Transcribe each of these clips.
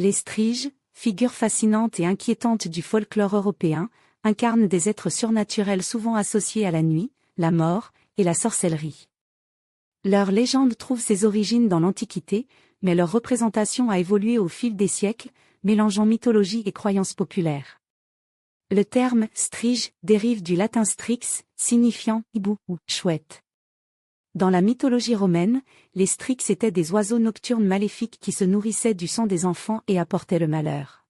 Les striges, figures fascinantes et inquiétantes du folklore européen, incarnent des êtres surnaturels souvent associés à la nuit, la mort et la sorcellerie. Leur légende trouve ses origines dans l'Antiquité, mais leur représentation a évolué au fil des siècles, mélangeant mythologie et croyances populaires. Le terme « strige » dérive du latin strix, signifiant « hibou » ou « chouette ». Dans la mythologie romaine, les strix étaient des oiseaux nocturnes maléfiques qui se nourrissaient du sang des enfants et apportaient le malheur.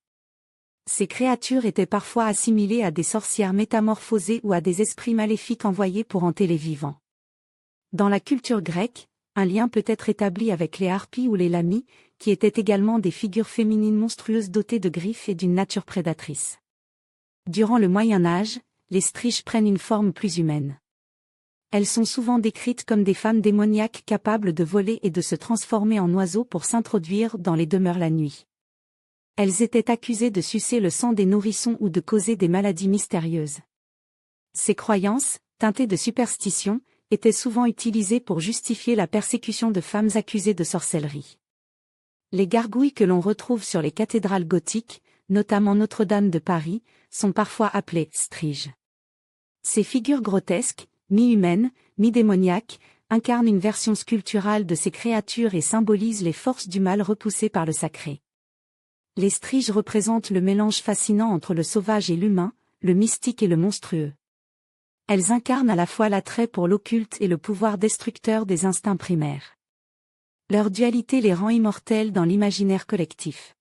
Ces créatures étaient parfois assimilées à des sorcières métamorphosées ou à des esprits maléfiques envoyés pour hanter les vivants. Dans la culture grecque, un lien peut être établi avec les harpies ou les lamies, qui étaient également des figures féminines monstrueuses dotées de griffes et d'une nature prédatrice. Durant le Moyen Âge, les striges prennent une forme plus humaine. Elles sont souvent décrites comme des femmes démoniaques capables de voler et de se transformer en oiseaux pour s'introduire dans les demeures la nuit. Elles étaient accusées de sucer le sang des nourrissons ou de causer des maladies mystérieuses. Ces croyances, teintées de superstition, étaient souvent utilisées pour justifier la persécution de femmes accusées de sorcellerie. Les gargouilles que l'on retrouve sur les cathédrales gothiques, notamment Notre-Dame de Paris, sont parfois appelées striges. Ces figures grotesques, mi-humaines, mi-démoniaques, incarnent une version sculpturale de ces créatures et symbolisent les forces du mal repoussées par le sacré. Les striges représentent le mélange fascinant entre le sauvage et l'humain, le mystique et le monstrueux. Elles incarnent à la fois l'attrait pour l'occulte et le pouvoir destructeur des instincts primaires. Leur dualité les rend immortelles dans l'imaginaire collectif.